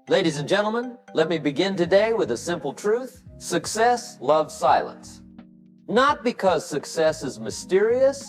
Ladies and gentlemen, let me begin today with a simple truth. Success loves silence. Not because success is mysterious,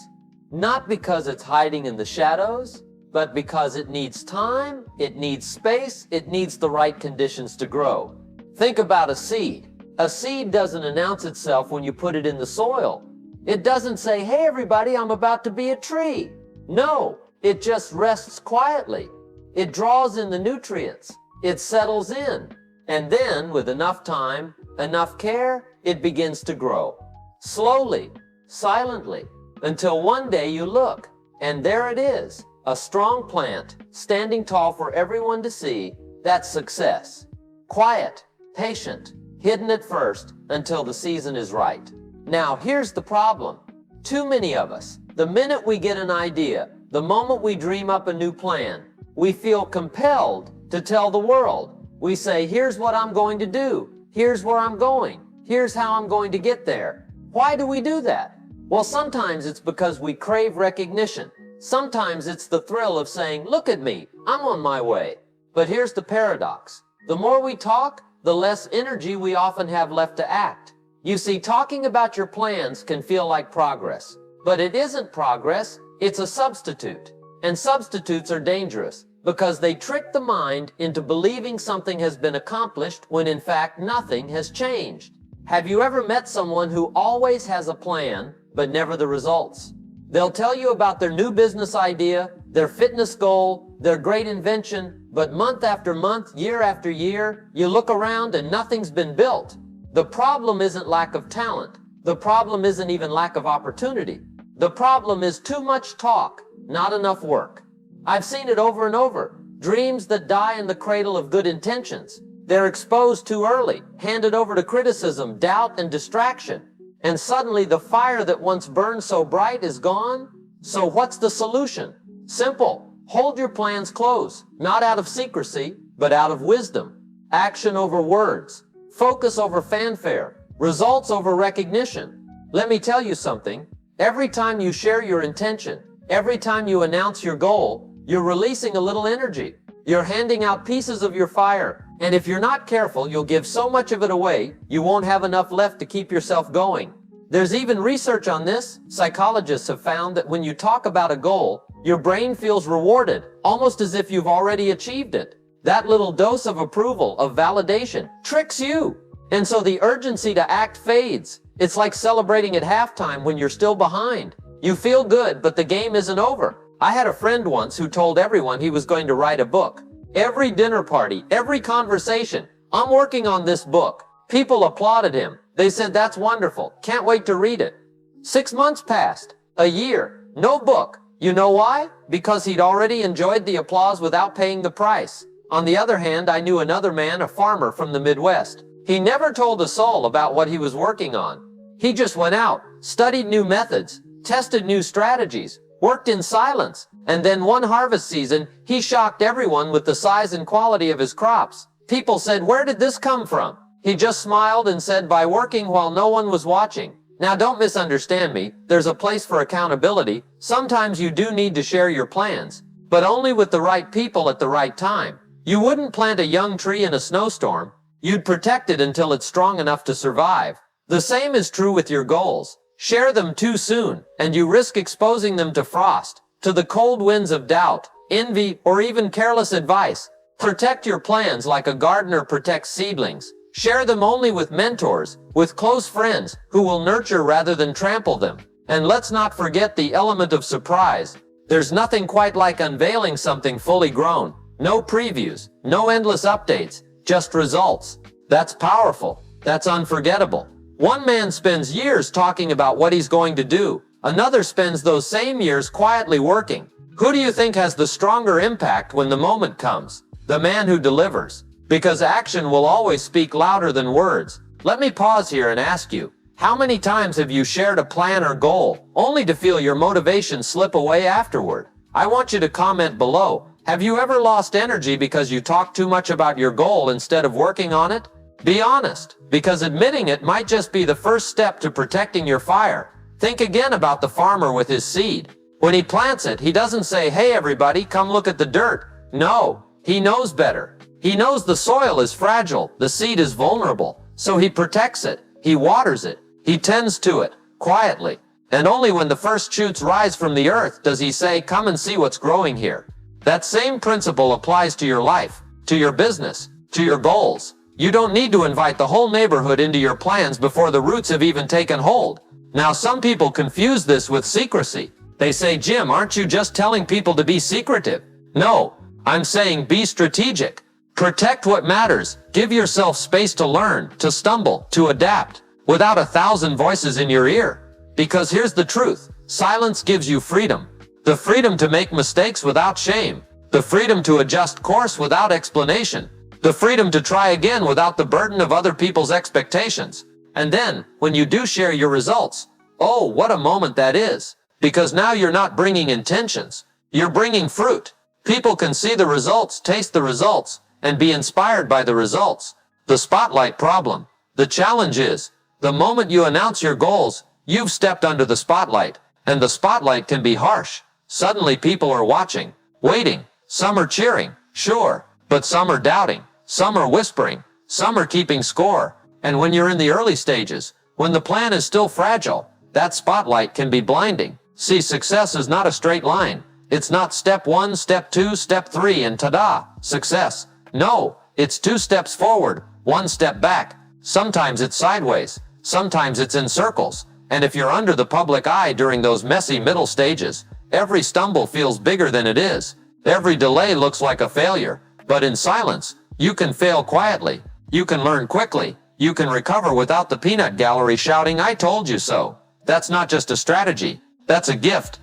not because it's hiding in the shadows, but because it needs time, it needs space, it needs the right conditions to grow. Think about a seed. A seed doesn't announce itself when you put it in the soil. It doesn't say, "Hey everybody, I'm about to be a tree." No, it just rests quietly. It draws in the nutrients. It settles in. And then, with enough time, enough care, it begins to grow. Slowly, silently, until one day you look, and there it is, a strong plant, standing tall for everyone to see. That's success. Quiet, patient, hidden at first, until the season is right. Now, here's the problem. Too many of us, the minute we get an idea, the moment we dream up a new plan, we feel compelled to tell the world. We say, here's what I'm going to do. Here's where I'm going. Here's how I'm going to get there. Why do we do that? Well, sometimes it's because we crave recognition. Sometimes it's the thrill of saying, look at me, I'm on my way. But here's the paradox. The more we talk, the less energy we often have left to act. You see, talking about your plans can feel like progress. But it isn't progress, it's a substitute. And substitutes are dangerous, because they trick the mind into believing something has been accomplished when in fact nothing has changed. Have you ever met someone who always has a plan, but never the results? They'll tell you about their new business idea, their fitness goal, their great invention, but month after month, year after year, you look around and nothing's been built. The problem isn't lack of talent. The problem isn't even lack of opportunity. The problem is too much talk, not enough work. I've seen it over and over. Dreams that die in the cradle of good intentions. They're exposed too early, handed over to criticism, doubt, and distraction. And suddenly the fire that once burned so bright is gone. So what's the solution? Simple. Hold your plans close, not out of secrecy, but out of wisdom. Action over words. Focus over fanfare. Results over recognition. Let me tell you something. Every time you share your intention, every time you announce your goal, you're releasing a little energy. You're handing out pieces of your fire. And if you're not careful, you'll give so much of it away, you won't have enough left to keep yourself going. There's even research on this. Psychologists have found that when you talk about a goal, your brain feels rewarded, almost as if you've already achieved it. That little dose of approval, of validation, tricks you. And so the urgency to act fades. It's like celebrating at halftime when you're still behind. You feel good, but the game isn't over. I had a friend once who told everyone he was going to write a book. Every dinner party, every conversation, "I'm working on this book." People applauded him. They said, "That's wonderful. Can't wait to read it." 6 months passed. A year. No book. You know why? Because he'd already enjoyed the applause without paying the price. On the other hand, I knew another man, a farmer from the Midwest. He never told a soul about what he was working on. He just went out, studied new methods, tested new strategies, worked in silence, and then one harvest season, he shocked everyone with the size and quality of his crops. People said, "Where did this come from?" He just smiled and said, "By working while no one was watching." Now don't misunderstand me, there's a place for accountability. Sometimes you do need to share your plans, but only with the right people at the right time. You wouldn't plant a young tree in a snowstorm. You'd protect it until it's strong enough to survive. The same is true with your goals. Share them too soon, and you risk exposing them to frost, to the cold winds of doubt, envy, or even careless advice. Protect your plans like a gardener protects seedlings. Share them only with mentors, with close friends, who will nurture rather than trample them. And let's not forget the element of surprise. There's nothing quite like unveiling something fully grown. No previews, no endless updates, just results. That's powerful. That's unforgettable. One man spends years talking about what he's going to do. Another spends those same years quietly working. Who do you think has the stronger impact when the moment comes? The man who delivers. Because action will always speak louder than words. Let me pause here and ask you, how many times have you shared a plan or goal, only to feel your motivation slip away afterward? I want you to comment below. Have you ever lost energy because you talked too much about your goal instead of working on it? Be honest, because admitting it might just be the first step to protecting your fire. Think again about the farmer with his seed. When he plants it, he doesn't say, "Hey everybody, come look at the dirt." No, he knows better. He knows the soil is fragile, the seed is vulnerable, so he protects it, he waters it, he tends to it, quietly. And only when the first shoots rise from the earth does he say, "Come and see what's growing here." That same principle applies to your life, to your business, to your goals. You don't need to invite the whole neighborhood into your plans before the roots have even taken hold. Now, some people confuse this with secrecy. They say, "Jim, aren't you just telling people to be secretive?" No, I'm saying be strategic. Protect what matters. Give yourself space to learn, to stumble, to adapt, without 1,000 voices in your ear. Because here's the truth. Silence gives you freedom. The freedom to make mistakes without shame. The freedom to adjust course without explanation. The freedom to try again without the burden of other people's expectations. And then, when you do share your results, oh, what a moment that is. Because now you're not bringing intentions. You're bringing fruit. People can see the results, taste the results, and be inspired by the results. The spotlight problem. The challenge is, the moment you announce your goals, you've stepped under the spotlight, and the spotlight can be harsh. Suddenly people are watching, waiting. Some are cheering, sure, but some are doubting. Some are whispering. Some are keeping score. And when you're in the early stages, when the plan is still fragile, that spotlight can be blinding. See, success is not a straight line. It's not step 1, step 2, step 3, and ta-da, success. No, it's 2 steps forward, 1 step back. Sometimes it's sideways. Sometimes it's in circles. And if you're under the public eye during those messy middle stages, every stumble feels bigger than it is. Every delay looks like a failure. But in silence, you can fail quietly. You can learn quickly. You can recover without the peanut gallery shouting, "I told you so." That's not just a strategy. That's a gift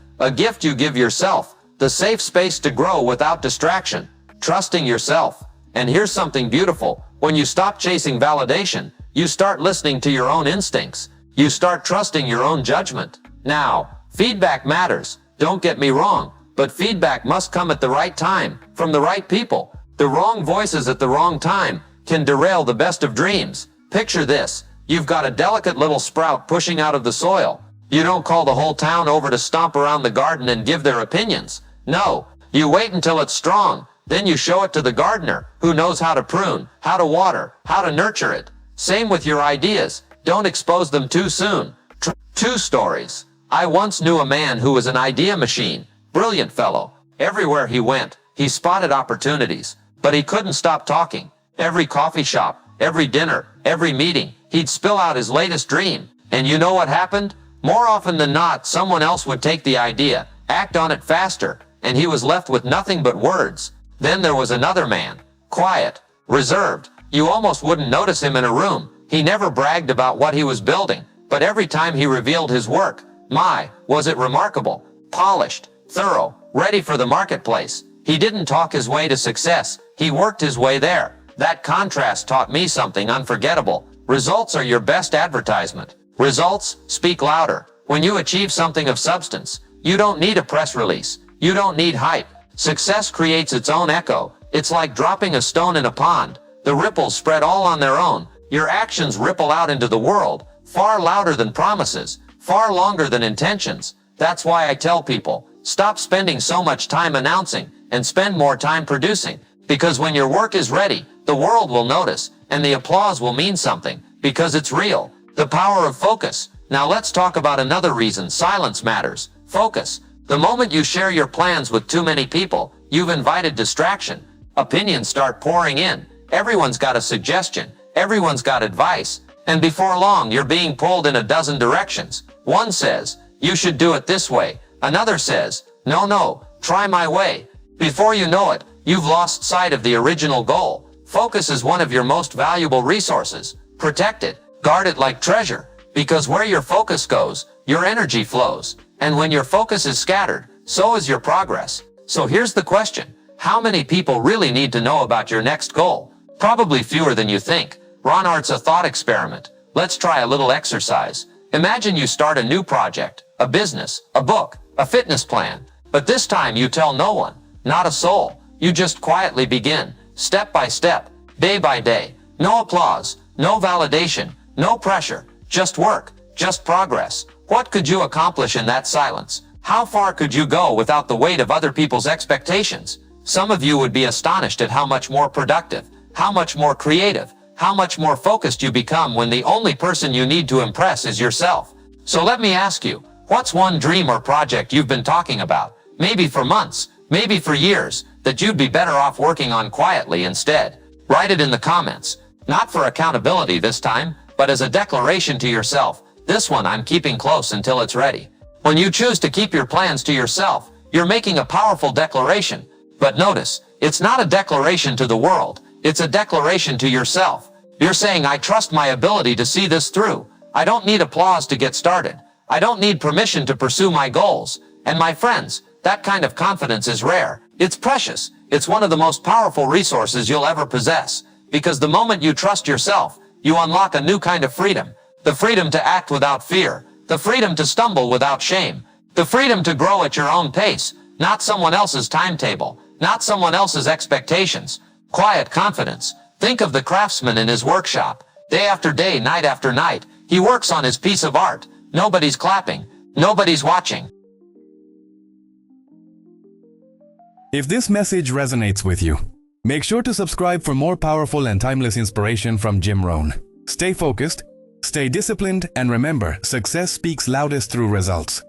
you give yourself. The safe space to grow without distraction. Trusting yourself. And here's something beautiful. When you stop chasing validation, you start listening to your own instincts. You start trusting your own judgment. Now, feedback matters. Don't get me wrong. But feedback must come at the right time, from the right people. The wrong voices at the wrong time can derail the best of dreams. Picture this. You've got a delicate little sprout pushing out of the soil. You don't call the whole town over to stomp around the garden and give their opinions. No, you wait until it's strong. Then you show it to the gardener, who knows how to prune, how to water, how to nurture it. Same with your ideas. Don't expose them too soon. Two stories. I once knew a man who was an idea machine. Brilliant fellow. Everywhere he went, he spotted opportunities. But he couldn't stop talking. Every coffee shop, every dinner, every meeting, he'd spill out his latest dream. And you know what happened? More often than not, someone else would take the idea, act on it faster, and he was left with nothing but words. Then there was another man. Quiet, reserved. You almost wouldn't notice him in a room. He never bragged about what he was building, but every time he revealed his work, my, was it remarkable, polished, thorough, ready for the marketplace. He didn't talk his way to success. He worked his way there. That contrast taught me something unforgettable. Results are your best advertisement. Results speak louder. When you achieve something of substance, you don't need a press release. You don't need hype. Success creates its own echo. It's like dropping a stone in a pond. The ripples spread all on their own. Your actions ripple out into the world, far louder than promises, far longer than intentions. That's why I tell people, stop spending so much time announcing and spend more time producing. Because when your work is ready, the world will notice, and the applause will mean something, because it's real. The power of focus. Now let's talk about another reason silence matters. Focus. The moment you share your plans with too many people, you've invited distraction. Opinions start pouring in. Everyone's got a suggestion. Everyone's got advice. And before long, you're being pulled in a dozen directions. One says, you should do it this way. Another says, no, try my way. Before you know it, you've lost sight of the original goal. Focus is one of your most valuable resources. Protect it. Guard it like treasure. Because where your focus goes, your energy flows. And when your focus is scattered, so is your progress. So here's the question. How many people really need to know about your next goal? Probably fewer than you think. Ronart's a thought experiment. Let's try a little exercise. Imagine you start a new project, a business, a book, a fitness plan. But this time you tell no one, not a soul. You just quietly begin, step by step, day by day. No applause, no validation, no pressure. Just work, just progress. What could you accomplish in that silence? How far could you go without the weight of other people's expectations? some of you would be astonished at how much more productive, how much more creative, how much more focused you become when the only person you need to impress is yourself. So let me ask you, what's one dream or project you've been talking about, maybe for months, maybe for years, that you'd be better off working on quietly instead? Write it in the comments. Not for accountability this time, but as a declaration to yourself. This one I'm keeping close until it's ready. When you choose to keep your plans to yourself, you're making a powerful declaration. But notice, it's not a declaration to the world. It's a declaration to yourself. You're saying, I trust my ability to see this through. I don't need applause to get started. I don't need permission to pursue my goals. And my friends, that kind of confidence is rare. It's precious. It's one of the most powerful resources you'll ever possess. Because the moment you trust yourself, you unlock a new kind of freedom. The freedom to act without fear. The freedom to stumble without shame. The freedom to grow at your own pace, not someone else's timetable, not someone else's expectations. Quiet confidence. Think of the craftsman in his workshop. Day after day, night after night, he works on his piece of art. Nobody's clapping. Nobody's watching. If this message resonates with you, make sure to subscribe for more powerful and timeless inspiration from Jim Rohn. Stay focused, stay disciplined, and remember, success speaks loudest through results.